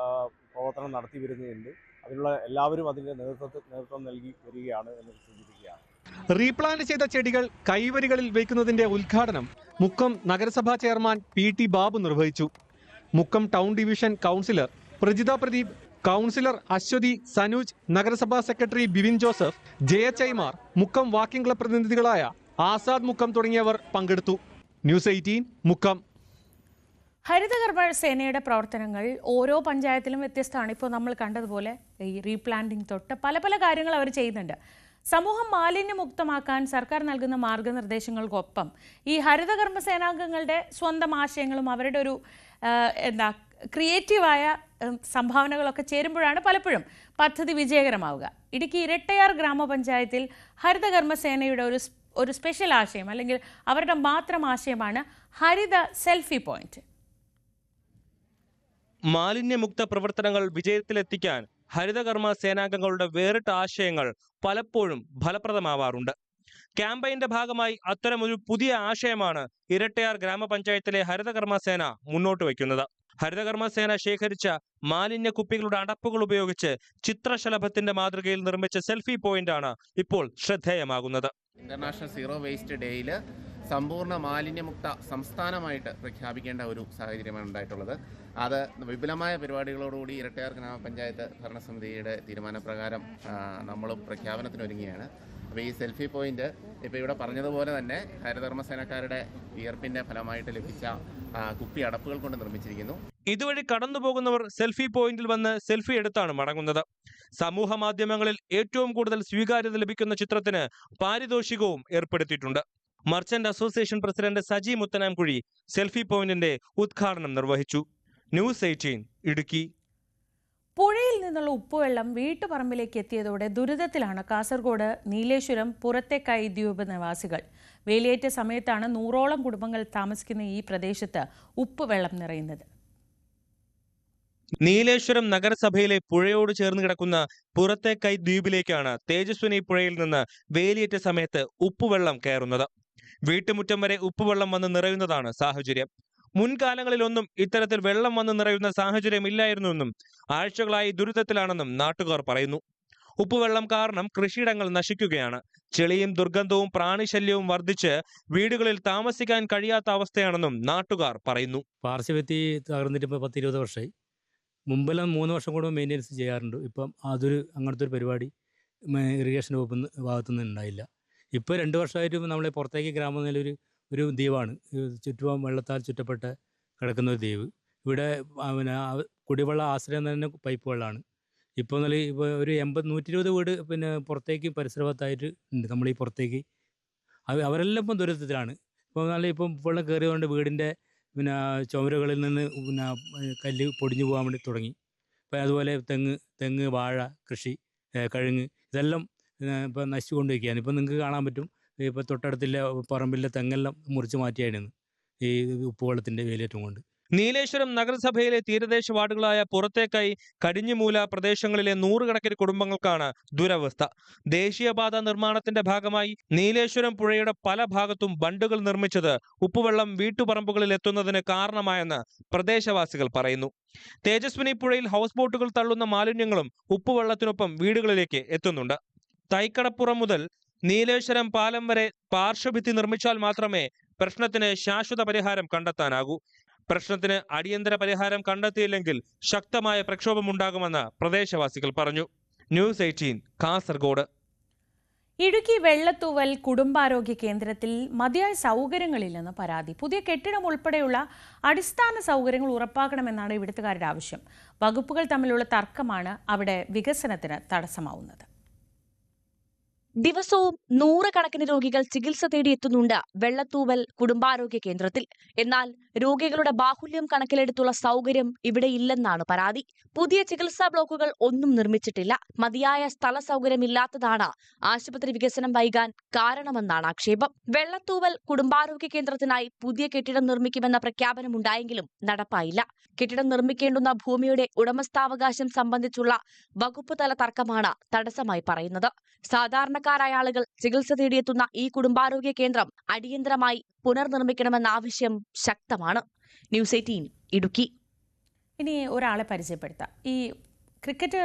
പ്രവർത്തനം നടത്തി വരുന്നുണ്ട്. അതിനുള്ള എല്ലാവരും അതിൻ്റെ നേതൃത്വം നൽകി വരികയാണ് എന്ന് സൂചിപ്പിക്കുകയാണ്. റീപ്ലാന്റ് ചെയ്ത ചെടികൾ കൈവരികളിൽ വയ്ക്കുന്നതിന്റെ ഉദ്ഘാടനം മുക്കം നഗരസഭാ ചെയർമാൻ PT ബാബു നിർവഹിച്ചു. Mukkam town division councillor Prajitha Pradeep, councillor Aswathy, Sanuj, നഗരസഭാ സെക്രട്ടറി ബിവിൻ ജോസഫ്, JHIമാർ, മുക്കം വാക്കിംഗ് ക്ലബ് പ്രതിനിധികളായ ആസാദ് മുക്കം തുടങ്ങിയവർ പങ്കെടുത്തു. ന്യൂസ് 18 മുക്കം. ഹരിതകർമ്മസേനയുടെ പ്രവർത്തനങ്ങൾ ഓരോ പഞ്ചായത്തിലും വ്യത്യസ്തമാണ്. ഇപ്പോൾ നമ്മൾ കണ്ടതുപോലെ ഈ റീപ്ലാന്റിംഗ് തൊട്ട് പല പല കാര്യങ്ങൾ അവർ ചെയ്യുന്നുണ്ട്. സമൂഹം മാലിന്യമുക്തമാക്കാൻ സർക്കാർ നൽകുന്ന മാർഗനിർദ്ദേശങ്ങൾക്കൊപ്പം ഈ ഹരിതകർമ്മസേനാംഗങ്ങളുടെ സ്വന്തം ആശയങ്ങളും അവരുടെ ഒരു ക്രിയേറ്റീവായ സംഭാവനകളൊക്കെ ചേരുമ്പോഴാണ് പലപ്പോഴും പദ്ധതി വിജയകരമാവുക. ഇടുക്കി ഇരട്ടയാർ ഗ്രാമപഞ്ചായത്തിൽ ഹരിതകർമ്മസേനയുടെ ഒരു സ്പെഷ്യൽ ആശയം അല്ലെങ്കിൽ അവരുടെ മാത്രം ആശയമാണ് ഹരിത സെൽഫി പോയിന്റ്. മാലിന്യമുക്ത പ്രവർത്തനങ്ങൾ വിജയത്തിലെത്തിക്കാൻ ഹരിതകർമ്മ സേനാംഗങ്ങളുടെ വേറിട്ട ആശയങ്ങൾ പലപ്പോഴും ഫലപ്രദമാവാറുണ്ട്. ക്യാമ്പയിന്റെ ഭാഗമായി അത്തരമൊരു പുതിയ ആശയമാണ് ഇരട്ടയാർ ഗ്രാമപഞ്ചായത്തിലെ ഹരിതകർമ്മ സേന മുന്നോട്ട് വയ്ക്കുന്നത്. ഹരിതകർമ്മ സേന ശേഖരിച്ച മാലിന്യ കുപ്പികളുടെ അടപ്പുകൾ ഉപയോഗിച്ച് ചിത്രശലഭത്തിന്റെ മാതൃകയിൽ നിർമ്മിച്ച സെൽഫി പോയിന്റ് ആണ് ഇപ്പോൾ ശ്രദ്ധേയമാകുന്നത്. ഇന്റർനാഷണൽ സീറോ വേസ്റ്റ് ഡേയിൽ സമ്പൂർണ്ണ മാലിന്യമുക്ത സംസ്ഥാനമായിട്ട് പ്രഖ്യാപിക്കേണ്ട ഒരു സാഹചര്യമാണ് ഉണ്ടായിട്ടുള്ളത്. അത് വിപുലമായ പരിപാടികളോടുകൂടി ഇരട്ടയാർ ഗ്രാമപഞ്ചായത്ത് ഭരണസമിതിയുടെ തീരുമാനപ്രകാരം നമ്മളും പ്രഖ്യാപനത്തിനൊരുങ്ങിയാണ്. അപ്പോൾ ഈ സെൽഫി പോയിന്റ് ഇപ്പോൾ ഇവിടെ പറഞ്ഞതുപോലെ തന്നെ ഹരിതകർമ്മസേനക്കാരുടെ വിയർപ്പിൻ്റെ ഫലമായിട്ട് ലഭിച്ച കുപ്പി അടപ്പുകൾ കൊണ്ട് നിർമ്മിച്ചിരിക്കുന്നു. ഇതുവഴി കടന്നുപോകുന്നവർ സെൽഫി പോയിന്റിൽ വന്ന് സെൽഫി എടുത്താണ് മടങ്ങുന്നത്. സമൂഹ മാധ്യമങ്ങളിൽ ഏറ്റവും കൂടുതൽ സ്വീകാര്യത ലഭിക്കുന്ന ചിത്രത്തിന് പാരിതോഷികവും ഏർപ്പെടുത്തിയിട്ടുണ്ട്. Merchant association president Saji Muthanamkuzhi selfie പോയിന്റിന്റെ ഉദ്ഘാടനം നിർവഹിച്ചു. ന്യൂസ് 18 ഇടുക്കി. പുഴയിൽ നിന്നുള്ള ഉപ്പുവെള്ളം വീട്ടുപറമ്പിലേക്ക് എത്തിയതോടെ ദുരിതത്തിലാണ് കാസർഗോഡ് നീലേശ്വരം പുറത്തേക്കൈ ദ്വീപ് നിവാസികൾ. വേലിയേറ്റ സമയത്താണ് 100ഓളം കുടുംബങ്ങൾ താമസിക്കുന്ന ഈ പ്രദേശത്ത് ഉപ്പുവെള്ളം നിറയുന്നത്. നീലേശ്വരം നഗരസഭയിലെ പുഴയോട് ചേർന്ന് കിടക്കുന്ന പുറത്തേക്കൈ ദ്വീപിലേക്കാണ് തേജസ്വിനി പുഴയിൽ നിന്ന് വേലിയേറ്റ സമയത്ത് ഉപ്പുവെള്ളം കയറുന്നത്. വീട്ടുമുറ്റം വരെ ഉപ്പുവെള്ളം വന്ന് നിറയുന്നതാണ് സാഹചര്യം. മുൻകാലങ്ങളിലൊന്നും ഇത്തരത്തിൽ വെള്ളം വന്ന് നിറയുന്ന സാഹചര്യം ഇല്ലായിരുന്നുവെന്നും ആഴ്ചകളായി ദുരിതത്തിലാണെന്നും നാട്ടുകാർ പറയുന്നു. ഉപ്പുവെള്ളം കാരണം കൃഷിയിടങ്ങൾ നശിക്കുകയാണ്. ചെളിയും ദുർഗന്ധവും പ്രാണിശല്യവും വർദ്ധിച്ച് വീടുകളിൽ താമസിക്കാൻ കഴിയാത്ത അവസ്ഥയാണെന്നും നാട്ടുകാർ പറയുന്നു. പാർശ്വഭിത്തി തകർന്നിട്ട് ഇപ്പോൾ 10-20 വർഷമായി. മുമ്പെല്ലാം 3 വർഷം കൂടുമ്പോൾ മെയിൻ്റെനൻസ് ചെയ്യാറുണ്ട്. ഇപ്പം അങ്ങനത്തെ ഒരു പരിപാടി ഇറിഗേഷൻ വകുപ്പ് ഭാഗത്തുനിന്ന് ഉണ്ടായില്ല. ഇപ്പോൾ 2 വർഷമായിട്ട് നമ്മളെ പുറത്തേക്ക് ഗ്രാമനിലൊരു ദ്വീപാണ്. ചുറ്റും വെള്ളത്താൽ ചുറ്റപ്പെട്ട് കിടക്കുന്ന ഒരു ദ്വീപ്. ഇവിടെ കുടിവെള്ള ആശ്രയം തന്നെ പൈപ്പ് വെള്ളമാണ്. ഇപ്പോൾ ഒരു 120 വീട് പുറത്തേക്ക് പരിസരത്തായിട്ട് ഉണ്ട്. നമ്മൾ ഈ പുറത്തേക്ക് അവരെല്ലാം ഇപ്പം ദുരിതത്തിലാണ്. ഇപ്പം വെള്ളം കയറിയതുകൊണ്ട് വീടിൻ്റെ ചുമരുകളിൽ നിന്ന് കല്ല് പൊടിഞ്ഞു പോകാൻ വേണ്ടി തുടങ്ങി. അപ്പോൾ അതുപോലെ തെങ്ങ്, വാഴ കൃഷി, കഴുങ്ങ് ഇതെല്ലാം ഇപ്പം നശിച്ചു കൊണ്ടിരിക്കുകയാണ്. ഇപ്പം നിങ്ങൾക്ക് കാണാൻ പറ്റും. ഇപ്പോൾ തൊട്ടടുത്തുള്ള പറമ്പിലെ തെങ്ങെല്ലാം മുറിച്ച് മാറ്റിയായിരുന്നു ഈ ഉപ്പുവെള്ളത്തിൻ്റെ വേലിയേറ്റം കൊണ്ട്. നീലേശ്വരം നഗരസഭയിലെ തീരദേശ വാർഡുകളായ പുറത്തേക്കൈ, കടിഞ്ഞിമൂല പ്രദേശങ്ങളിലെ 100 കണക്കിന് കുടുംബങ്ങൾക്കാണ് ദുരവസ്ഥ. ദേശീയപാത നിർമ്മാണത്തിന്റെ ഭാഗമായി നീലേശ്വരം പുഴയുടെ പല ഭാഗത്തും ബണ്ടുകൾ നിർമ്മിച്ചത് ഉപ്പുവെള്ളം വീട്ടുപറമ്പുകളിൽ എത്തുന്നതിന് കാരണമായെന്ന് പ്രദേശവാസികൾ പറയുന്നു. തേജസ്വിനി പുഴയിൽ ഹൗസ് ബോട്ടുകൾ തള്ളുന്ന മാലിന്യങ്ങളും ഉപ്പുവെള്ളത്തിനൊപ്പം വീടുകളിലേക്ക് എത്തുന്നുണ്ട്. തൈക്കടപ്പുറം മുതൽ നീലേശ്വരം പാലം വരെ പാർശ്വഭിത്തി നിർമ്മിച്ചാൽ മാത്രമേ പ്രശ്നത്തിന് ശാശ്വത പരിഹാരം കണ്ടെത്താനാകൂ. പ്രശ്നത്തിന് അടിയന്തര പരിഹാരം കണ്ടെത്തിയില്ലെങ്കിൽ ശക്തമായ പ്രക്ഷോഭമുണ്ടാകുമെന്ന് പ്രദേശവാസികൾ പറഞ്ഞു. ന്യൂസ് 18 കാസർഗോഡ്. ഇടുക്കി വെള്ളത്തൂവൽ കുടുംബാരോഗ്യ കേന്ദ്രത്തിൽ മതിയായ സൗകര്യങ്ങളില്ലെന്ന് പരാതി. പുതിയ കെട്ടിടം ഉൾപ്പെടെയുള്ള അടിസ്ഥാന സൗകര്യങ്ങൾ ഉറപ്പാക്കണമെന്നാണ് ഇവിടുത്തുകാരുടെ ആവശ്യം. വകുപ്പുകൾ തമ്മിലുള്ള തർക്കമാണ് അവിടെ വികസനത്തിന് തടസ്സമാവുന്നത്. ദിവസവും 100 കണക്കിന് രോഗികൾ ചികിത്സ തേടിയെത്തുന്നുണ്ട് വെള്ളത്തൂവൽ കുടുംബാരോഗ്യ കേന്ദ്രത്തിൽ. എന്നാൽ രോഗികളുടെ ബാഹുല്യം കണക്കിലെടുത്തുള്ള സൗകര്യം ഇവിടെ ഇല്ലെന്നാണ് പരാതി. പുതിയ ചികിത്സാ ബ്ലോക്കുകൾ ഒന്നും നിർമ്മിച്ചിട്ടില്ല. മതിയായ സ്ഥല സൗകര്യമില്ലാത്തതാണ് ആശുപത്രി വികസനം വൈകാൻ കാരണമെന്നാണ് ആക്ഷേപം. വെള്ളത്തൂവൽ കുടുംബാരോഗ്യ കേന്ദ്രത്തിനായി പുതിയ കെട്ടിടം നിർമ്മിക്കുമെന്ന പ്രഖ്യാപനമുണ്ടായെങ്കിലും നടപ്പായില്ല. കെട്ടിടം നിർമ്മിക്കേണ്ടുന്ന ഭൂമിയുടെ ഉടമസ്ഥാവകാശം സംബന്ധിച്ചുള്ള വകുപ്പ് തല തർക്കമാണ് തടസ്സമായി പറയുന്നത്. സാധാരണക്കാരായ ആളുകൾ ചികിത്സ തേടിയെത്തുന്ന ഈ കുടുംബാരോഗ്യ കേന്ദ്രം അടിയന്തരമായി പുനർനിർമ്മിക്കണമെന്ന ആവശ്യം ശക്തമാണ്. ന്യൂസ് 18 ഇടുക്കി. ഇനി ഒരാളെ പരിചയപ്പെടുത്താം. ഈ ക്രിക്കറ്റ്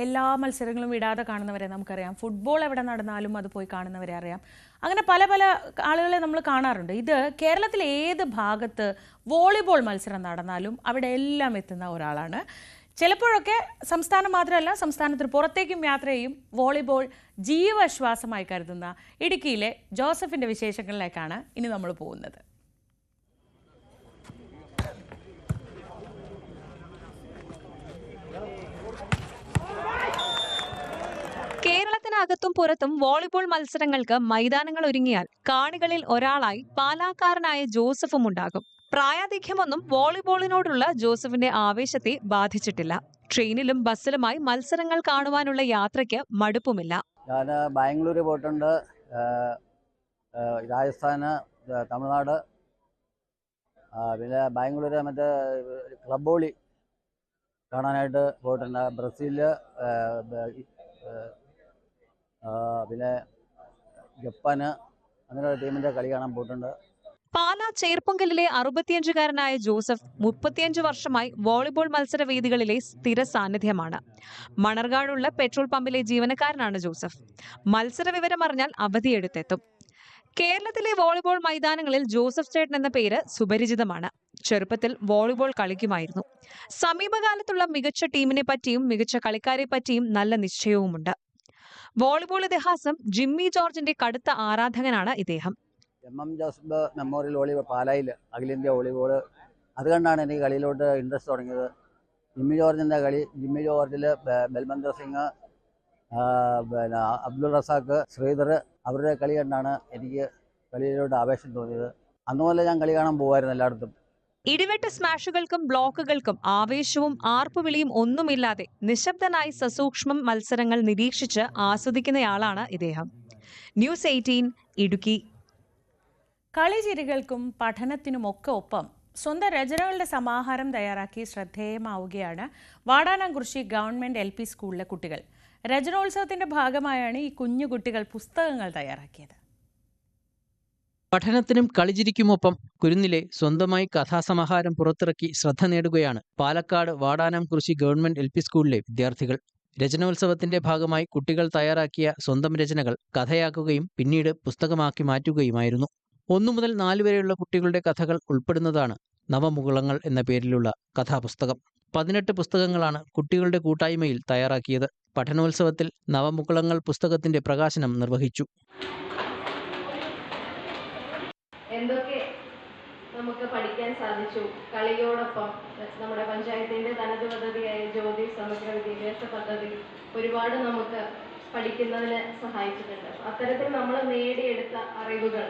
എല്ലാ മത്സരങ്ങളും വിടാതെ കാണുന്നവരെ നമുക്കറിയാം. ഫുട്ബോൾ എവിടെ നടന്നാലും അത് പോയി കാണുന്നവരെ അറിയാം. അങ്ങനെ പല പല ആളുകളെ നമ്മൾ കാണാറുണ്ട്. ഇത് കേരളത്തിലെ ഏത് ഭാഗത്ത് വോളിബോൾ മത്സരം നടന്നാലും അവിടെ എല്ലാം എത്തുന്ന ഒരാളാണ്. ചിലപ്പോഴൊക്കെ സംസ്ഥാനം മാത്രമല്ല, സംസ്ഥാനത്തിന് പുറത്തേക്കും യാത്ര ചെയ്യും. വോളിബോൾ ജീവശ്വാസമായി കരുതുന്ന ഇടുക്കിയിലെ ജോസഫിന്റെ വിശേഷങ്ങളിലേക്കാണ് ഇനി നമ്മൾ പോകുന്നത്. കേരളത്തിനകത്തും പുറത്തും വോളിബോൾ മത്സരങ്ങൾക്ക് മൈതാനങ്ങൾ ഒരുങ്ങിയാൽ കാണികളിൽ ഒരാളായി പാലാക്കാരനായ ജോസഫും ഉണ്ടാകും. പ്രായാധിക്യമൊന്നും വോളിബോളിനോടുള്ള ജോസഫിന്റെ ആവേശത്തെ ബാധിച്ചിട്ടില്ല. ട്രെയിനിലും ബസ്സിലുമായി മത്സരങ്ങൾ കാണുവാനുള്ള യാത്രയ്ക്ക് മടുപ്പുമില്ല. ഞാൻ ബാംഗ്ലൂർ പോയിട്ടുണ്ട്, രാജസ്ഥാന്, തമിഴ്നാട്, പിന്നെ ബാംഗ്ലൂർ മറ്റേ ക്ലബ് വോളി കാണാനായിട്ട് പോയിട്ടുണ്ട്. ബ്രസീല്, പിന്നെ ജപ്പാന്, അങ്ങനെ ടീമിൻ്റെ കളി കാണാൻ പോയിട്ടുണ്ട്. പാലാ ചേർപ്പൊങ്കലിലെ 65-കാരനായ ജോസഫ് 35 വർഷമായി വോളിബോൾ മത്സരവേദികളിലെ സ്ഥിര സാന്നിധ്യമാണ്. മണർകാടുള്ള പെട്രോൾ പമ്പിലെ ജീവനക്കാരനാണ് ജോസഫ്. മത്സര വിവരം അറിഞ്ഞാൽ അവധിയെടുത്തെത്തും. കേരളത്തിലെ വോളിബോൾ മൈതാനങ്ങളിൽ ജോസഫ് ചേട്ടൻ എന്ന പേര് സുപരിചിതമാണ്. ചെറുപ്പത്തിൽ വോളിബോൾ കളിക്കുമായിരുന്നു. സമീപകാലത്തുള്ള മികച്ച ടീമിനെ പറ്റിയും മികച്ച കളിക്കാരെ പറ്റിയും നല്ല നിശ്ചയവുമുണ്ട്. വോളിബോൾ ഇതിഹാസം ജിമ്മി ജോർജിന്റെ കടുത്ത ആരാധകനാണ് ഇദ്ദേഹം. MM ജോസഫ് മെമ്മോറിയൽ വോളിബോൾ പാലായിൽ അഖിലേന്ത്യാ വോളിബോൾ അത് കണ്ടാണ് എനിക്ക് കളിയിലോട്ട് ഇൻട്രസ്റ്റ് തുടങ്ങിയത്. ജിമ്മി ജോർജിൻ്റെ കളി, ജിമ്മി ജോർജിൽ ബൽമന്ദർ സിംഗ്, പിന്നെ അബ്ദുൾ റസാഖ്, ശ്രീധർ, അവരുടെ കളി കണ്ടാണ് എനിക്ക് കളിയിലോട്ട് ആവേശം തോന്നിയത്. അന്നുപോലെ ഞാൻ കളി കാണാൻ പോകുമായിരുന്നു എല്ലായിടത്തും. ഇടിവെട്ട് സ്മാഷുകൾക്കും ബ്ലോക്കുകൾക്കും ആവേശവും ആർപ്പുവിളിയും ഒന്നുമില്ലാതെ നിശബ്ദനായി സസൂക്ഷ്മം മത്സരങ്ങൾ നിരീക്ഷിച്ച് ആസ്വദിക്കുന്നയാളാണ് ഇദ്ദേഹം. ന്യൂസ് 18 ഇടുക്കി. കളിചിരികൾക്കും പഠനത്തിനുമൊക്കെ ഒപ്പം സ്വന്തം രചനകളുടെ സമാഹാരം തയ്യാറാക്കി ശ്രദ്ധേയമാവുകയാണ് വാടാനാംകുറിശി ഗവൺമെന്റ് LP സ്കൂളിലെ കുട്ടികൾ. രചനോത്സവത്തിന്റെ ഭാഗമായാണ് ഈ കുഞ്ഞു കുട്ടികൾ പുസ്തകങ്ങൾ തയ്യാറാക്കിയത്. പഠനത്തിനും കളിചിരിക്കുമൊപ്പം കുരുന്നിലെ സ്വന്തമായി കഥാസമാഹാരം പുറത്തിറക്കി ശ്രദ്ധ നേടുകയാണ് പാലക്കാട് വാടാനാംകുറിശി ഗവൺമെന്റ് LP സ്കൂളിലെ വിദ്യാർത്ഥികൾ. രചനോത്സവത്തിന്റെ ഭാഗമായി കുട്ടികൾ തയ്യാറാക്കിയ സ്വന്തം രചനകൾ കഥയാക്കുകയും പിന്നീട് പുസ്തകമാക്കി മാറ്റുകയുമായിരുന്നു. 1 മുതൽ 4 വരെയുള്ള കുട്ടികളുടെ കഥകൾ ഉൾപ്പെടുന്നതാണ് നവമുകുളങ്ങൾ എന്ന പേരിലുള്ള കഥാപുസ്തകം. 18 പുസ്തകങ്ങളാണ് കുട്ടികളുടെ കൂട്ടായ്മയിൽ തയ്യാറാക്കിയത്. പഠനോത്സവത്തിൽ നവമുകുളങ്ങൾ പുസ്തകത്തിന്റെ പ്രകാശനം നിർവഹിച്ചു. എന്തൊക്കെ നമുക്ക് പഠിക്കാൻ സാധിച്ചു. കളിയോടൊപ്പം നമ്മുടെ പഞ്ചായത്തിന്റെ തനത് പദ്ധതിയായ ജ്യോതി സമഗ്ര വിദ്യാഭ്യാസ പദ്ധതി ഒരുപാട് നമുക്ക് പഠിക്കുന്നതിന് സഹായിച്ചിട്ടുണ്ട്. അത്തരത്തിൽ നമ്മൾ നേടിയെടുത്ത അറിവുകൾ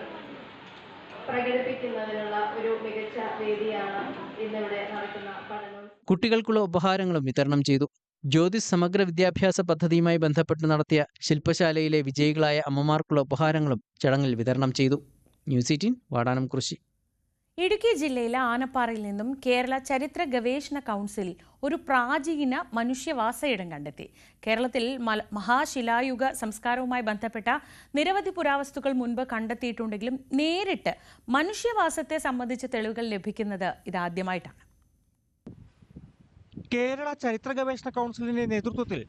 പ്രകടിപ്പിക്കുന്നതിനുള്ള ഒരു മികച്ച വേദിയാണ് ഇന്നിവിടെ നടക്കുന്ന പഠനം. കുട്ടികൾക്കുള്ള ഉപഹാരങ്ങളും വിതരണം ചെയ്തു. ജ്യോതി സമഗ്ര വിദ്യാഭ്യാസ പദ്ധതിയുമായി ബന്ധപ്പെട്ട് നടത്തിയ ശില്പശാലയിലെ വിജയികളായ അമ്മമാർക്കുള്ള ഉപഹാരങ്ങളും ചടങ്ങിൽ വിതരണം ചെയ്തു. ന്യൂസ് 18 വാടാനാംകുറിശി. ഇടുക്കി ജില്ലയിലെ ആനപ്പാറയിൽ നിന്നും കേരള ചരിത്ര ഗവേഷണ കൗൺസിൽ ഒരു പ്രാചീന മനുഷ്യവാസയിടം കണ്ടെത്തി. കേരളത്തിൽ മഹാശിലായുഗ സംസ്കാരവുമായി ബന്ധപ്പെട്ട നിരവധി പുരാവസ്തുക്കൾ മുൻപ് കണ്ടെത്തിയിട്ടുണ്ടെങ്കിലും നേരിട്ട് മനുഷ്യവാസത്തെ സംബന്ധിച്ച തെളിവുകൾ ലഭിക്കുന്നത് ഇതാദ്യമായിട്ടാണ്. കേരള ചരിത്ര ഗവേഷണ കൗൺസിലിന്റെ നേതൃത്വത്തിൽ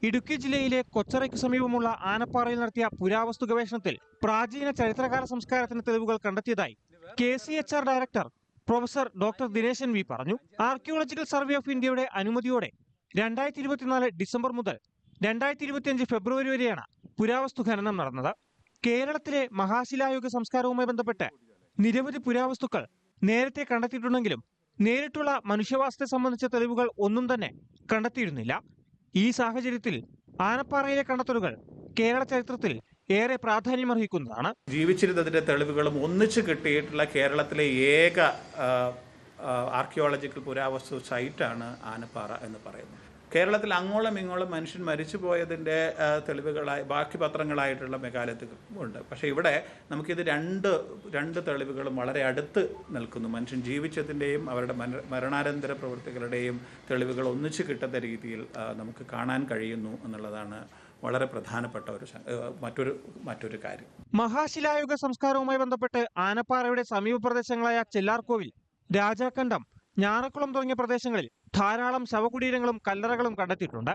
ഇടുക്കി ജില്ലയിലെ കൊച്ചറയ്ക്ക് സമീപമുള്ള ആനപ്പാറയിൽ നടത്തിയ പുരാവസ്തു ഗവേഷണത്തിൽ പ്രാചീന ചരിത്രകാല സംസ്കാരത്തിന് തെളിവുകൾ കണ്ടെത്തിയതായി KCHR director professor doctor Dineshan V പറഞ്ഞു. ആർക്കിയോളജിക്കൽ സർവേ ഓഫ് ഇന്ത്യയുടെ അനുമതിയോടെ 2024 ഡിസംബർ മുതൽ 2025 ഫെബ്രുവരി വരെയാണ് പുരാവസ്തു ഖനനം നടന്നത്. കേരളത്തിലെ മഹാശിലായുഗ സംസ്കാരവുമായി ബന്ധപ്പെട്ട് നിരവധി പുരാവസ്തുക്കൾ നേരത്തെ കണ്ടെത്തിയിട്ടുണ്ടെങ്കിലും നേരിട്ടുള്ള മനുഷ്യവാസത്തെ സംബന്ധിച്ച തെളിവുകൾ ഒന്നും തന്നെ കണ്ടെത്തിയിരുന്നില്ല. ഈ സാഹചര്യത്തിൽ ആനപ്പാറയിലെ കണ്ടെത്തലുകൾ കേരള ചരിത്രത്തിൽ ഏറെ പ്രാധാന്യമർഹിക്കുന്നതാണ്. ജീവിച്ചിരുന്നതിന്റെ തെളിവുകളും ഒന്നിച്ചു കിട്ടിയിട്ടുള്ള കേരളത്തിലെ ഏക ആർക്കിയോളജിക്കൽ പുരാവസ്തു സൈറ്റാണ് ആനപ്പാറ എന്ന് പറയുന്നത്. കേരളത്തിൽ അങ്ങോളം ഇങ്ങോളം മനുഷ്യൻ മരിച്ചു പോയതിൻ്റെ തെളിവുകളായി ബാക്കി പത്രങ്ങളായിട്ടുള്ള മെഗാലിത്തുകൾ ഉണ്ട്. പക്ഷേ ഇവിടെ നമുക്കിത് രണ്ട് തെളിവുകളും വളരെ അടുത്ത് നിൽക്കുന്നു. മനുഷ്യൻ ജീവിച്ചതിൻ്റെയും അവരുടെ മരണാനന്തര പ്രവൃത്തികളുടെയും തെളിവുകൾ ഒന്നിച്ചു കിട്ടുന്ന രീതിയിൽ നമുക്ക് കാണാൻ കഴിയുന്നു എന്നുള്ളതാണ് വളരെ പ്രധാനപ്പെട്ട മറ്റൊരു കാര്യം. മഹാശിലായുഗ സംസ്കാരവുമായി ബന്ധപ്പെട്ട് ആനപ്പാറയുടെ സമീപ പ്രദേശങ്ങളായ ചെല്ലാർകോവിൽ, രാജാക്കണ്ടം, ഞാറക്കുളം തുടങ്ങിയ പ്രദേശങ്ങളിൽ ധാരാളം ശവകുടീരങ്ങളും കല്ലറകളും കണ്ടെത്തിയിട്ടുണ്ട്.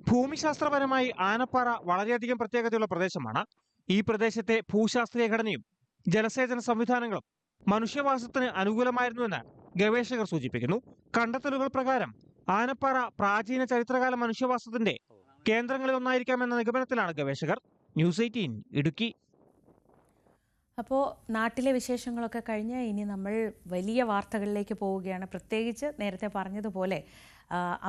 ഭൂമിശാസ്ത്രപരമായി ആനപ്പാറ വളരെയധികം പ്രത്യേകതയുള്ള പ്രദേശമാണ്. ഈ പ്രദേശത്തെ ഭൂശാസ്ത്രീയ ഘടനയും ജലസേചന സംവിധാനങ്ങളും മനുഷ്യവാസത്തിന് അനുകൂലമായിരുന്നുവെന്ന് ഗവേഷകർ സൂചിപ്പിക്കുന്നു. കണ്ടെത്തലുകൾ പ്രകാരം ആനപ്പാറ പ്രാചീന ചരിത്രകാല മനുഷ്യവാസത്തിന്റെ കേന്ദ്രങ്ങളിൽ ഒന്നായിരിക്കാമെന്ന നിഗമനത്തിലാണ് ഗവേഷകർ. ന്യൂസ് 18 ഇടുക്കി. അപ്പോൾ നാട്ടിലെ വിശേഷങ്ങളൊക്കെ കഴിഞ്ഞ് ഇനി നമ്മൾ വലിയ വാർത്തകളിലേക്ക് പോവുകയാണ്. പ്രത്യേകിച്ച് നേരത്തെ പറഞ്ഞതുപോലെ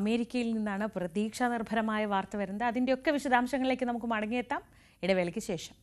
അമേരിക്കയിൽ നിന്നാണ് പ്രതീക്ഷാ നിർഭരമായ വാർത്ത വരുന്നത്. അതിൻ്റെയൊക്കെ വിശദാംശങ്ങളിലേക്ക് നമുക്ക് മടങ്ങിയെത്താം ഇടവേളയ്ക്ക് ശേഷം.